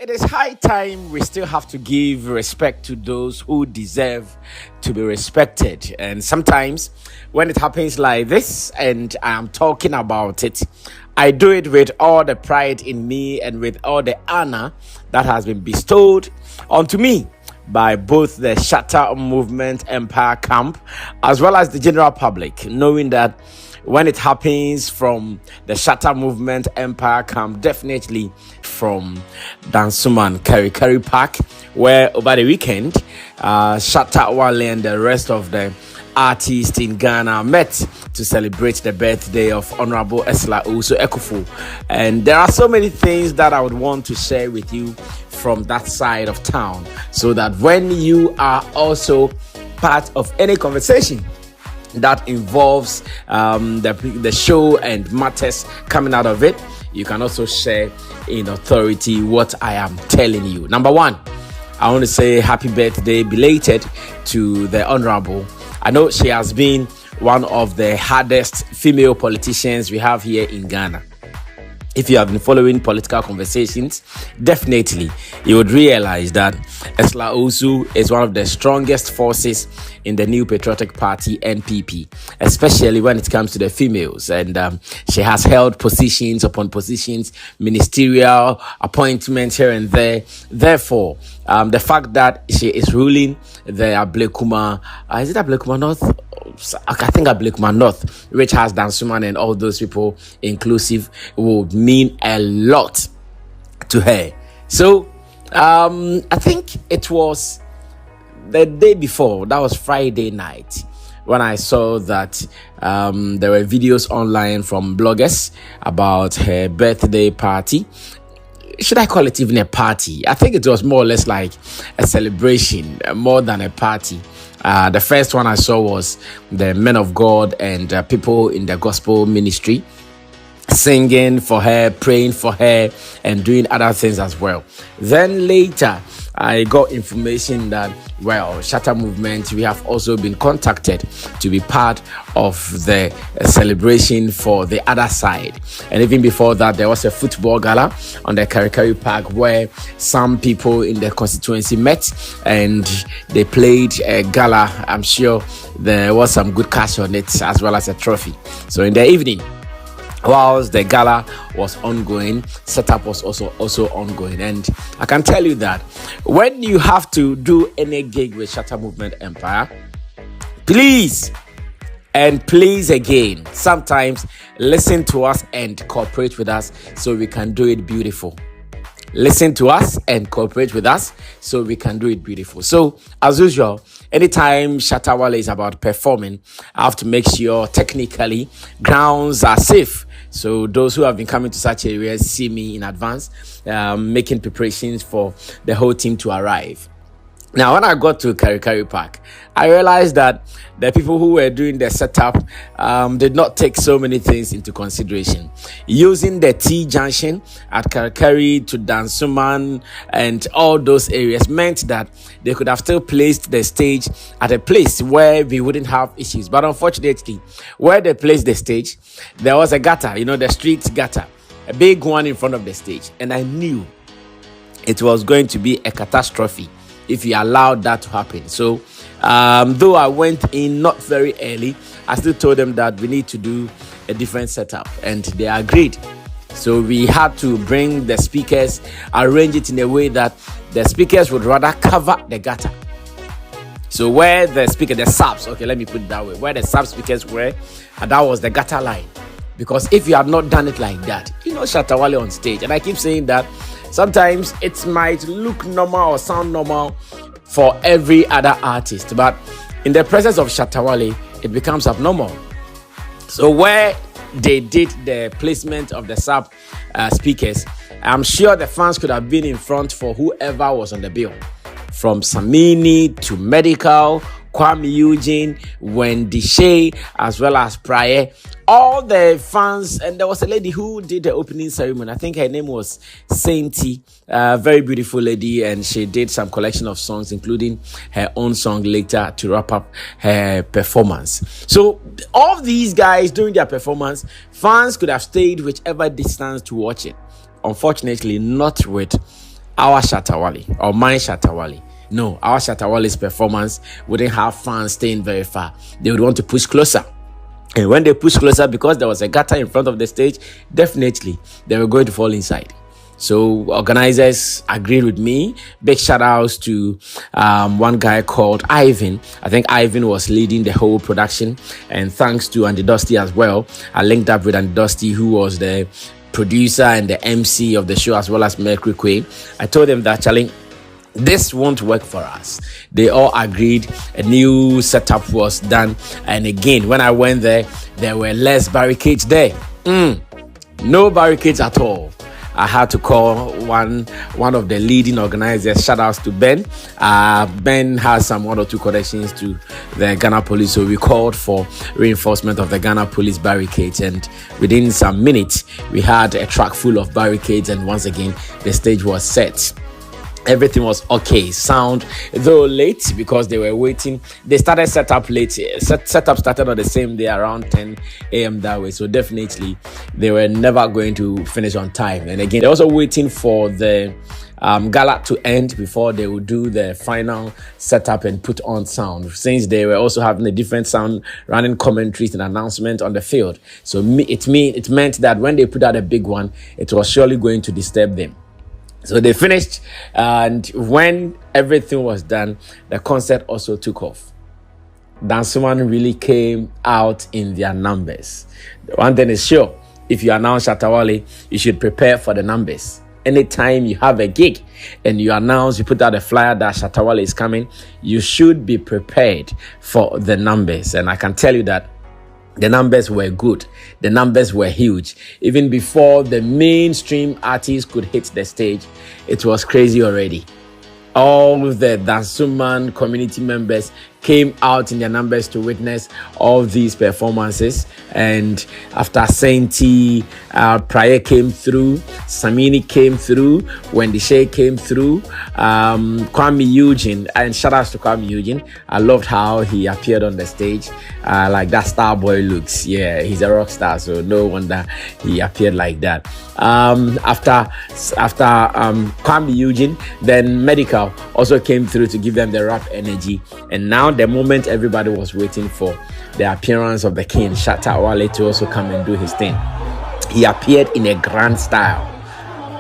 it is high time we still have to give respect to those who deserve to be respected. And sometimes when it happens like this and I am talking about it, I do it with all the pride in me and with all the honor that has been bestowed onto me by both the Shatta Movement Empire camp as well as the general public, knowing that when it happens from the Shatta Movement Empire camp, definitely from Dansuman Kari Park, where over the weekend, Shatta Wale and the rest of the artists in Ghana met to celebrate the birthday of Honorable ESU. And there are so many things that I would want to share with you from that side of town, so that when you are also part of any conversation that involves the show and matters coming out of it, you can also share in authority what I am telling you. Number one, I want to say happy birthday belated to the Honorable. I know she has been one of the hardest female politicians we have here in Ghana. If you have been following political conversations, definitely you would realize that ESU is one of the strongest forces in the New Patriotic Party, NPP, especially when it comes to the females. And she has held positions upon positions, ministerial appointments here and there. Therefore, the fact that she is ruling the Ablekuma, is it Ablekuma North? I think Ablekuma North, which has Dansuman and all those people inclusive, would mean a lot to her. So I think it was the day before, that was Friday night, when I saw that there were videos online from bloggers about her birthday party. Should I call it even a party? I think it was more or less like a celebration, more than a party. The first one I saw was the men of God and people in the gospel ministry singing for her, praying for her, and doing other things as well. Then later, I got information that, well, Shatta Movement, we have also been contacted to be part of the celebration for the other side. And even before that, there was a football gala on the Kari Park where some people in the constituency met and they played a gala. I'm sure there was some good cash on it as well as a trophy. So in the evening, whilst the gala was ongoing, setup was also ongoing. And I can tell you that when you have to do any gig with Shatta Movement Empire, please again, sometimes listen to us and cooperate with us so we can do it beautiful. Listen to us and cooperate with us so we can do it beautiful. So, as usual, anytime Shatta Wale is about performing, I have to make sure technically grounds are safe. So those who have been coming to such areas see me in advance, making preparations for the whole team to arrive. Now, when I got to Kari Park, I realized that the people who were doing the setup did not take so many things into consideration. Using the T junction at Kari to Dansuman and all those areas meant that they could have still placed the stage at a place where we wouldn't have issues. But unfortunately, where they placed the stage, there was a gutter, the street gutter, a big one in front of the stage. And I knew it was going to be a catastrophe if you allowed that to happen. So though I went in not very early, I still told them that we need to do a different setup, and they agreed. So we had to bring the speakers, arrange it in a way that the speakers would rather cover the gutter. So where the subs, okay, let me put it that way, where the sub speakers were, that was the gutter line. Because if you had not done it like that, Shatta Wale on stage, and I keep saying that sometimes it might look normal or sound normal for every other artist, but in the presence of Shatta Wale, it becomes abnormal. So where they did the placement of the sub speakers, I'm sure the fans could have been in front for whoever was on the bill, from Samini to Medical, Kwame Eugene, Wendy Shea, as well as Prior. All the fans, and there was a lady who did the opening ceremony. I think her name was Sainty, very beautiful lady, and she did some collection of songs, including her own song later to wrap up her performance. So all these guys during their performance, fans could have stayed whichever distance to watch it. Unfortunately, not with our Shatta Wale or my Shatta Wale. No, our Shatta Wale's performance wouldn't have fans staying very far. They would want to push closer. And when they push closer, because there was a gutter in front of the stage, definitely they were going to fall inside. So organizers agreed with me. Big shout outs to one guy called Ivan. I think Ivan was leading the whole production. And thanks to Andy Dusty as well. I linked up with Andy Dusty, who was the producer and the MC of the show, as well as Mercury Quay. I told them that, Charlie, this won't work for us. They all agreed. A new setup was done. And again, when I went there were less barricades there. No barricades at all. I had to call one of the leading organizers. Shout outs to Ben. Ben has some 1 or 2 connections to the Ghana police, so we called for reinforcement of the Ghana police barricades, and within some minutes we had a truck full of barricades, and once again the stage was set. Everything was okay. Sound, though late, because they were waiting. They started setup late. Setup started on the same day around 10 a.m. that way. So definitely they were never going to finish on time. And again, they're also waiting for the gala to end before they would do the final setup and put on sound, since they were also having a different sound running commentaries and announcement on the field. So it meant that when they put out a big one, it was surely going to disturb them. So they finished, and when everything was done, the concert also took off. Danceman really came out in their numbers. One thing is sure, if you announce Shatta Wale, you should prepare for the numbers. Anytime you have a gig and you put out a flyer that Shatta Wale is coming, you should be prepared for the numbers. And I can tell you that the numbers were good. The numbers were huge. Even before the mainstream artists could hit the stage, it was crazy already. All the Dansuman community members came out in their numbers to witness all these performances. And after Sainty, Prayer came through, Samini came through, Wendy Shea came through, Kwame Eugene, and shout outs to Kwame Eugene. I loved how he appeared on the stage, like that star boy looks. Yeah, he's a rock star, so no wonder he appeared like that. After Kwame Eugene, then Medical also came through to give them the rap energy. And now the moment everybody was waiting for the appearance of the king, Shatta Wale, to also come and do his thing. He appeared in a grand style.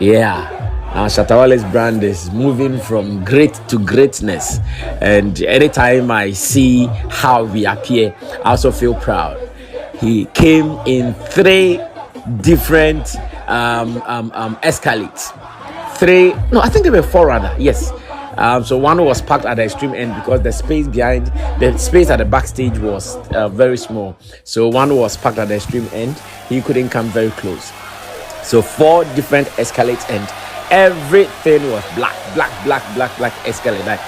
Yeah. Now Shatta Wale's brand is moving from great to greatness. And anytime I see how we appear, I also feel proud. He came in 3 different escalates. I think there were 4 rather. Yes. So one was packed at the extreme end because the space at the backstage was very small. So one was packed at the extreme end. He couldn't come very close. So 4 different escalates, and everything was black escalate. Like,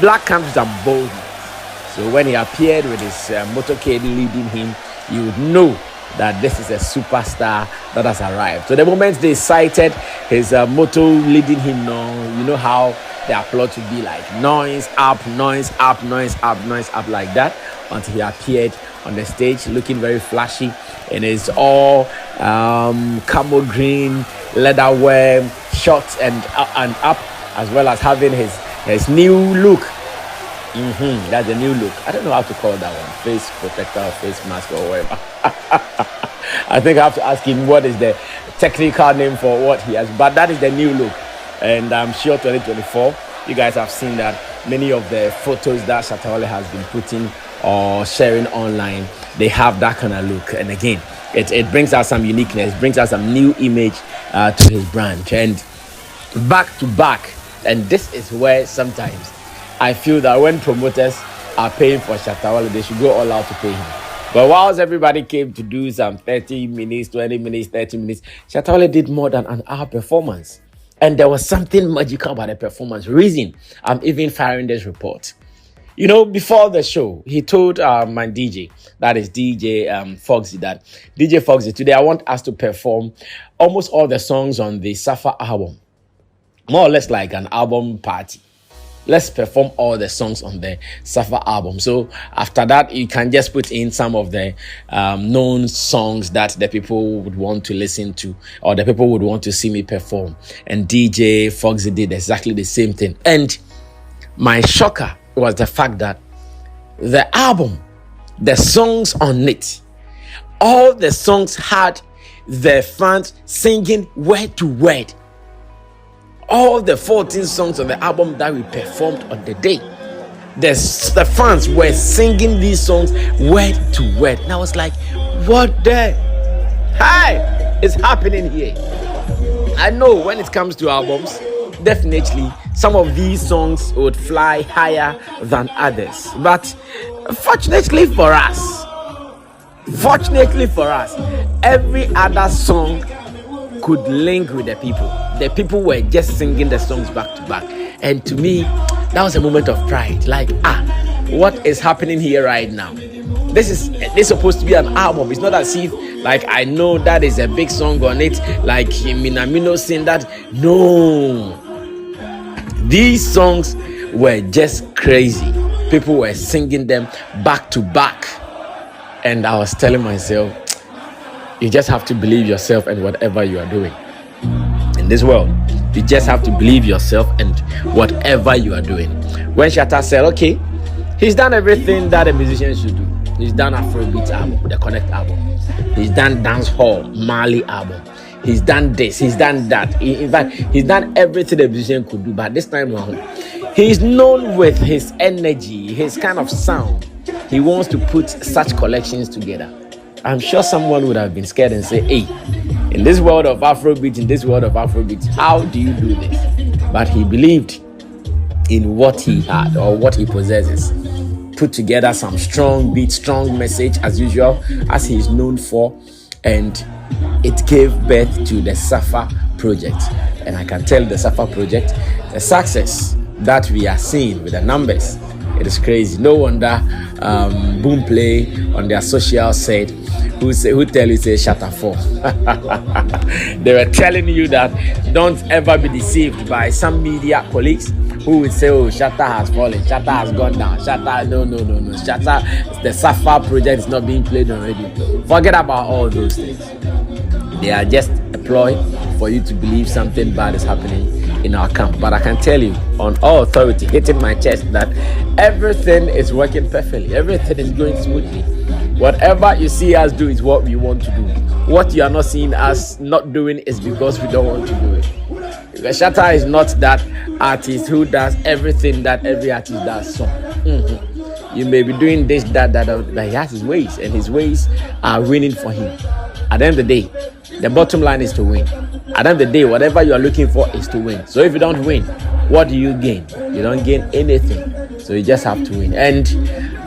black comes with some boldness. So when he appeared with his motorcade leading him, you would know that this is a superstar that has arrived. So the moment they sighted his motor leading him, you know how the applause would be like noise up, noise up, noise up, noise up, like that, until he appeared on the stage looking very flashy in his all camel green leather wear shorts and up, as well as having his new look. That's a new look. I don't know how to call that one, face protector or face mask or whatever. I think I have to ask him what is the technical name for what he has, but that is the new look. And I'm sure 2024, you guys have seen that many of the photos that Shatta Wale has been putting or sharing online, they have that kind of look. And again, it brings out some uniqueness, brings out some new image to his brand. And back to back, and this is where sometimes I feel that when promoters are paying for Shatta Wale, they should go all out to pay him. But whilst everybody came to do some 30 minutes, 20 minutes, 30 minutes, Shatta Wale did more than an hour performance. And there was something magical about the performance. Reason I'm even firing this report. Before the show, he told my DJ, that is DJ Foxy, that DJ Foxy, today I want us to perform almost all the songs on the Saffa album. More or less like an album party. let's perform all the songs on the Saffa album. So after that, you can just put in some of the known songs that the people would want to listen to, or the people would want to see me perform. And DJ Foxy did exactly the same thing. And my shocker was the fact that the album, the songs on it, all the songs had the fans singing word to word. All the 14 songs on the album that we performed on the day, the fans were singing these songs word to word. And I was like, what the hi is happening here? I know when it comes to albums, definitely some of these songs would fly higher than others. But fortunately for us, every other song could link with the people. The people were just singing the songs back to back. And to me, that was a moment of pride. Like, what is happening here right now? This is supposed to be an album. It's not as if, like, I know that is a big song on it, like Minamino saying that. No. These songs were just crazy. People were singing them back to back. And I was telling myself, you just have to believe yourself and whatever you are doing in this world. You just have to believe yourself and whatever you are doing. When Shatta said, okay, he's done everything that a musician should do. He's done Afrobeat album, the Connect album. He's done Dancehall, Mali album. He's done this, he's done that. In fact, he's done everything a musician could do. But this time around, he's known with his energy, his kind of sound. He wants to put such collections together. I'm sure someone would have been scared and say, hey, in this world of Afrobeat, how do you do this? But he believed in what he had or what he possesses. Put together some strong beat, strong message as usual, as he is known for. And it gave birth to the Saffa project. And I can tell the Saffa project, the success that we are seeing with the numbers, it is crazy. No wonder Boom Play on their social said, who tell you say Shatta fall. They were telling you that don't ever be deceived by some media colleagues who would say, oh, Shatta has fallen, Shatta has gone down, Shatta, no. Shatta, the Saffa project is not being played on radio. Forget about all those things. They are just a ploy for you to believe something bad is happening in our camp. But I can tell you on all authority, hitting my chest, that everything is working perfectly. Everything is going smoothly. Whatever you see us do is what we want to do. What you are not seeing us not doing is because we don't want to do it. Because Shatta is not that artist who does everything that every artist does. So, you may be doing this, that, but he has his ways, and his ways are winning for him. At the end of the day, the bottom line is to win. At the end of the day, whatever you are looking for is to win. So if you don't win, what do you gain? You don't gain anything. So you just have to win. And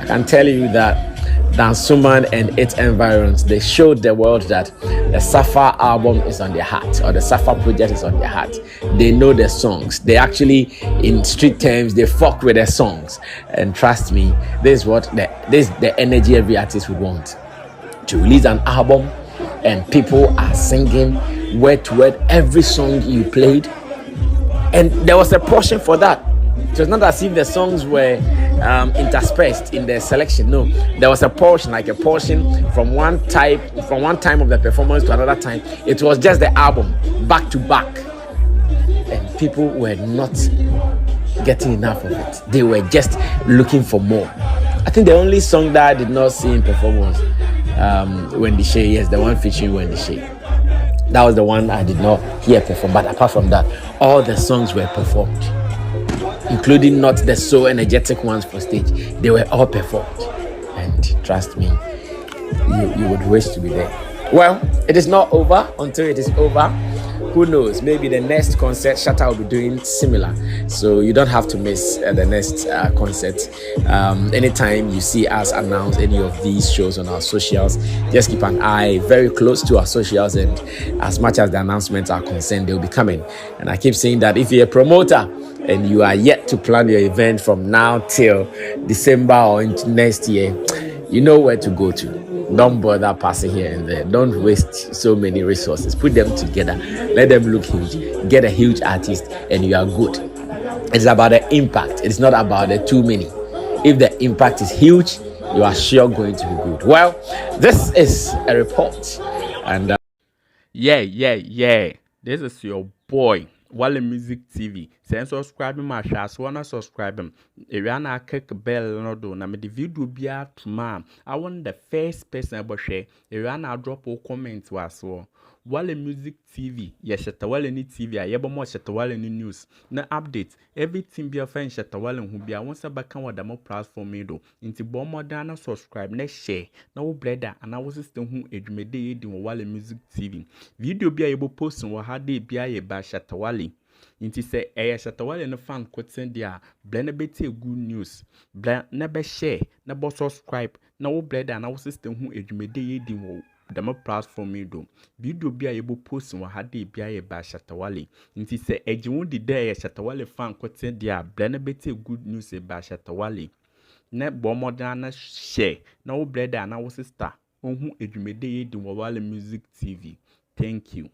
I can tell you that Dansuman and its environs, they showed the world that the Saffa album is on their heart, or the Saffa project is on their heart. They know the songs. They actually, in street terms, they fuck with their songs. And trust me, this is the energy every artist would want. To release an album and people are singing word to word every song you played, and there was a portion for that. It was not as if the songs were interspersed in the selection. No, there was a portion from one time of the performance to another time. It was just the album back to back, and people were not getting enough of it. They were just looking for more. I think the only song that I did not see in performance, Wendy Shea, yes, the one featuring Wendy Shea. That was the one I did not hear perform. But apart from that, all the songs were performed, including not the so energetic ones for stage. They were all performed. And trust me, you would wish to be there. Well, it is not over until it is over. Who knows? Maybe the next concert, Shatta will be doing similar. So you don't have to miss the next concert. Anytime you see us announce any of these shows on our socials, just keep an eye very close to our socials. And as much as the announcements are concerned, they'll be coming. And I keep saying that if you're a promoter and you are yet to plan your event from now till December or into next year, you know where to go to. Don't bother passing here and there. Don't waste so many resources. Put them together. Let them look huge. Get a huge artist and you are good. It's about the impact. It's not about the too many. If the impact is huge, you are sure going to be good. Well, this is a report. And Yeah. This is your boy, Wale Music TV. Send subscribe my share, so wanna subscribe him. If you wanna click bell no do, na me the video be out tomorrow. I want the first person about share. If you wanna drop a comment was Wale Music TV, yes, Shatta Wale ni TV, I yeba more Shatta Wale ni news. Na update, everything be a friend Shatta Wale who be a once a back on the more platform me do. Into bomb more than subscribe, next share. No brother, and I was still who edumede in Wale Music TV. Video be able post on what had they be a ba Shatta Wale. Inti say Shatta Wale no fan quoting there, blend be good news. Blend never share, never subscribe. No brother, and I was still who edumede in the more platform me do. Video be able post on had they be a ba Shatta Wale. Inti say won't the day Shatta Wale fan quoting there, blend be good news ba Shatta Wale. Ne bomb than share. No brother, and I was sister. Who edumede in Wale Music TV. Thank you.